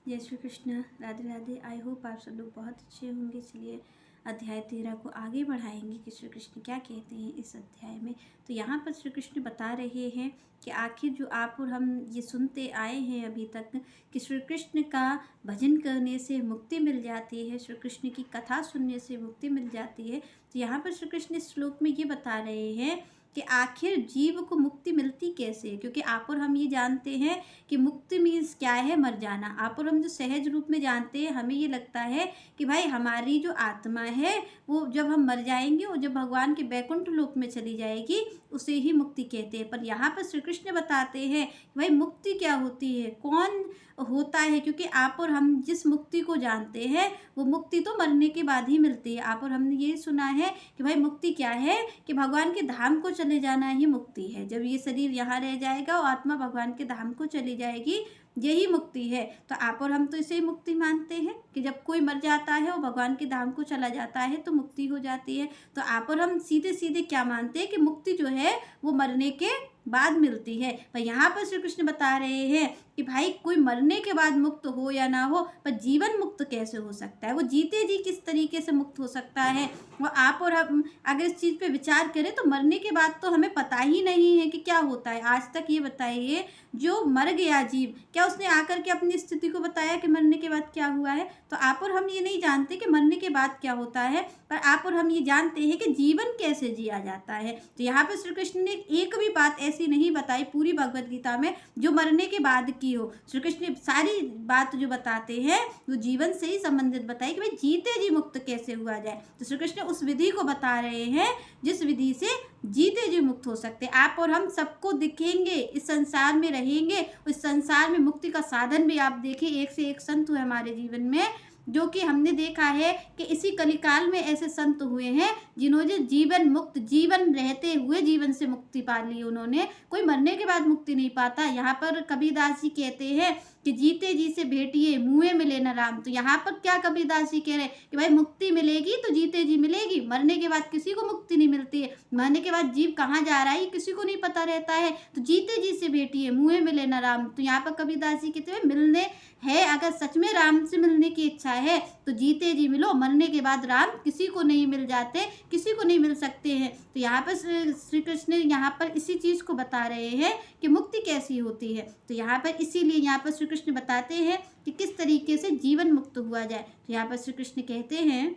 जय Shri Krishna. Radhe Radhe. I hope आप सब लोग बहुत अच्छे होंगे। चलिए अध्याय 13 को आगे बढ़ाएंगे कि श्री कृष्ण क्या कहते हैं इस अध्याय में। तो यहाँ पर श्री कृष्ण बता रहे हैं कि आखिर जो आप और हम ये सुनते आए हैं अभी तक कि श्री कृष्ण का भजन करने से मुक्ति मिल जाती है, श्री कृष्ण की कथा सुनने से मुक्ति मिल जाती है। तो यहाँ पर श्री कृष्ण इस श्लोक में ये बता रहे हैं कि आखिर जीव को मुक्ति मिलती कैसे है। क्योंकि आप और हम ये जानते हैं कि मुक्ति मीन्स क्या है, मर जाना। आप और हम जो सहज रूप में जानते हैं, हमें ये लगता है कि भाई हमारी जो आत्मा है वो जब हम मर जाएंगे और जब भगवान के बैकुंठ लोक में चली जाएगी उसे ही मुक्ति कहते हैं। पर यहाँ पर श्री कृष्ण बताते हैं कि भाई मुक्ति क्या होती है, कौन होता है। क्योंकि आप और हम जिस मुक्ति को जानते हैं वो मुक्ति तो मरने के बाद ही मिलती है। आप और हमने ये सुना है कि भाई मुक्ति क्या है, कि भगवान के धाम को चले जाना ही मुक्ति है। जब ये शरीर यहाँ रह जाएगा और आत्मा भगवान के धाम को चली जाएगी, यही मुक्ति है। तो आप और हम तो इसे ही मुक्ति मानते हैं कि जब कोई मर जाता है और भगवान के धाम को चला जाता है तो मुक्ति हो जाती है। तो आप और हम सीधे सीधे क्या मानते हैं कि मुक्ति जो है वो मरने के बाद मिलती है। पर यहाँ पर श्री कृष्ण बता रहे हैं कि भाई कोई मरने के बाद मुक्त हो या ना हो, पर जीवन मुक्त कैसे हो सकता है, वो जीते जी किस तरीके से मुक्त हो सकता है। वो आप और हम अगर इस चीज़ पे विचार करें तो मरने के बाद तो हमें पता ही नहीं है कि क्या होता है। आज तक ये बताइए, जो मर गया जीव, क्या उसने आकर के अपनी स्थिति को बताया कि मरने के बाद क्या हुआ है। तो आप और हम ये नहीं जानते कि मरने के बाद क्या होता है, पर आप और हम ये जानते हैं कि जीवन कैसे जिया जाता है। तो यहाँ पर श्री कृष्ण ने एक भी बात ऐसी नहीं बताई पूरी भगवत गीता में जो मरने के बाद की हो। श्री कृष्ण सारी बात जो बताते हैं वो जीवन से ही संबंधित बताई कि भाई जीते जी मुक्त कैसे हुआ जाए। तो श्री कृष्ण उस विधि को बता रहे हैं जिस विधि से जीते जी मुक्त हो सकते। आप और हम सबको दिखेंगे, इस संसार में रहेंगे, उस संसार में मुक्ति का साधन भी आप देखिए, एक से एक संत हुए हमारे जीवन में, जो कि हमने देखा है कि इसी कलिकाल में ऐसे संत हुए हैं जिन्होंने जीवन मुक्त, जीवन रहते हुए जीवन से मुक्ति पा ली। उन्होंने कोई मरने के बाद मुक्ति नहीं पाता। यहाँ पर कबीरदास जी कहते हैं कि जीते जी से भेटिए मुँहे मिले न राम। तो यहाँ पर क्या कबीरदास जी कह रहे हैं कि भाई मुक्ति मिलेगी तो जीते जी मिलेगी, मरने के बाद किसी को मुक्ति नहीं मिलती है। मरने के बाद जीव कहाँ जा रहा है किसी को नहीं पता रहता है। तो जीते जी से भेटिए मुँहे मिले न राम। तो यहाँ पर कबीरदास जी कहते हैं मिलने है, अगर सच में राम से मिलने की इच्छा है तो जीते जी मिलो, मरने के बाद राम किसी को नहीं मिल जाते, किसी को नहीं मिल सकते हैं। तो यहाँ पर श्री कृष्ण यहाँ पर इसी चीज़ को बता रहे हैं कि मुक्ति कैसी होती है। तो यहाँ पर इसीलिए यहाँ पर श्री कृष्ण बताते हैं कि किस तरीके से जीवन मुक्त हुआ जाए। तो यहाँ पर श्री कृष्ण कहते हैं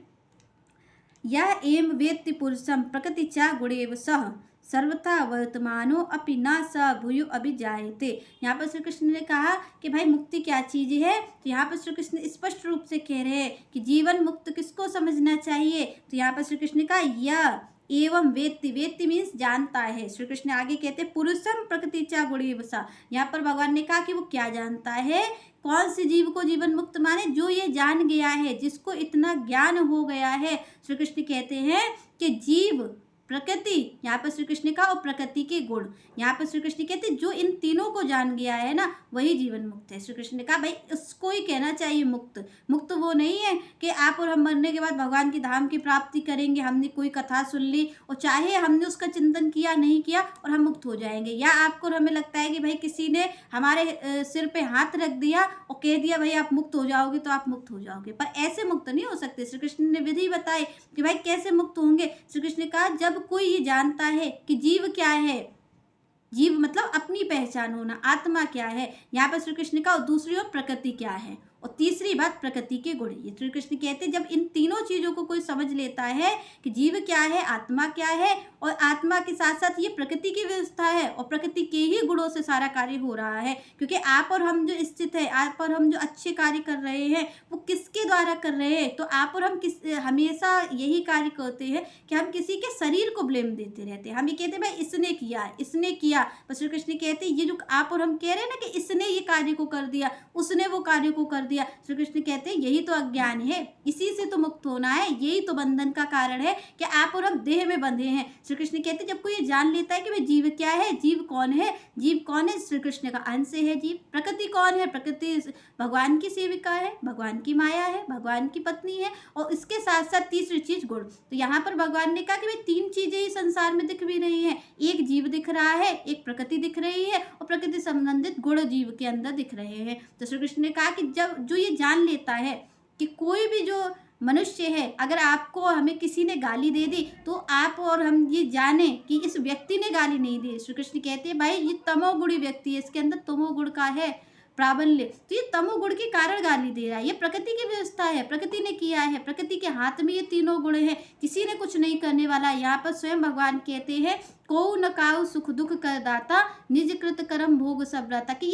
या एम वेत्ति पुरुषम प्रकृति चा गुणेव सह सर्वथा वर्तमानो अपि न स भूयो अभिजायते। यहाँ पर श्री कृष्ण ने कहा कि भाई मुक्ति क्या चीज़ है। तो यहाँ पर श्री कृष्ण स्पष्ट रूप से कह रहे हैं कि जीवन मुक्त किसको समझना चाहिए। तो यहाँ पर श्री कृष्ण ने कहा या एवं वेत्ति, वेत्ति मीन्स जानता है। श्री कृष्ण आगे कहते हैं पुरुषम प्रकृति चा गुणेवसा। यहाँ पर भगवान ने कहा कि वो क्या जानता है, कौन से जीव को जीवन मुक्त माने, जो ये जान गया है, जिसको इतना ज्ञान हो गया है। श्री कृष्ण कहते हैं कि जीव, प्रकृति, यहाँ पर श्री कृष्ण का, और प्रकृति के गुण। यहाँ पर श्री कृष्ण कहते हैं जो इन तीनों को जान गया है ना वही जीवन मुक्त है। श्री कृष्ण ने कहा भाई उसको ही कहना चाहिए मुक्त। मुक्त वो नहीं है कि आप और हम मरने के बाद भगवान की धाम की प्राप्ति करेंगे, हमने कोई कथा सुन ली और चाहे हमने उसका चिंतन किया नहीं किया और हम मुक्त हो जाएंगे। या आपको और हमें लगता है कि भाई किसी ने हमारे सिर पे हाथ रख दिया और कह दिया भाई आप मुक्त हो जाओगे तो आप मुक्त हो जाओगे, पर ऐसे मुक्त नहीं हो सकते। श्री कृष्ण ने विधि बताई कि भाई कैसे मुक्त होंगे। श्री कृष्ण ने कहा जब कोई ये जानता है कि जीव क्या है, जीव मतलब अपनी पहचान होना, आत्मा क्या है। यहाँ पर श्री कृष्ण का, और दूसरी ओर प्रकृति क्या है, और तीसरी बात प्रकृति के गुण। ये श्री कृष्ण कहते हैं जब इन तीनों चीज़ों को कोई समझ लेता है कि जीव क्या है, आत्मा क्या है, और आत्मा के साथ साथ ये प्रकृति की व्यवस्था है और प्रकृति के ही गुणों से सारा कार्य हो रहा है। क्योंकि आप और हम जो स्थित है, आप और हम जो अच्छे कार्य कर रहे हैं वो किसके द्वारा कर रहे हैं। तो आप और हम हमेशा यही कार्य करते हैं कि हम किसी के शरीर को ब्लेम देते रहते हैं। हम ये कहते हैं भाई इसने किया, इसने किया। पर श्री कृष्ण कहते हैं ये जो आप और हम कह रहे हैं ना कि इसने ये कार्य को कर दिया, उसने वो कार्य को कर दिया, श्री कृष्ण कहते हैं यही तो अज्ञान है, इसी से तो मुक्त होना है, यही तो बंधन का कारण है कि आप और हम देह में बंधे हैं। श्री कृष्ण कहते हैं जब कोई ये जान लेता है कि भाई जीव क्या है, जीव कौन है, जीव कौन है, श्री कृष्ण का अंश है जीव। प्रकृति कौन है, प्रकृति भगवान की सेविका है, भगवान की माया है, भगवान की पत्नी है, और इसके साथ साथ तीसरी चीज गुण। तो यहाँ पर भगवान ने कहा कि भाई तीन चीजें ही संसार में दिख भी रही हैं, एक जीव दिख रहा है, एक प्रकृति दिख रही है, और प्रकृति संबंधित गुण जीव के अंदर दिख रहे हैं। तो श्री कृष्ण ने कहा कि जब जो ये जान लेता है कि कोई भी जो मनुष्य है, अगर आपको हमें किसी ने गाली दे दी तो आप और हम ये जाने कि इस व्यक्ति ने गाली नहीं दी। श्री कृष्ण कहते हैं भाई ये तमोगुणी व्यक्ति है, इसके अंदर तमोगुण का है प्राबल्य, तो ये तमोगुण के कारण गाली दे रहा है। ये प्रकृति की व्यवस्था है, प्रकृति ने किया है, प्रकृति के हाथ में ये तीनों गुण हैं, किसी ने कुछ नहीं करने वाला। यहाँ पर स्वयं भगवान कहते हैं को न काऊ सुख दुख कर दाता, निज कृत कर्म भोग सब रहता, कि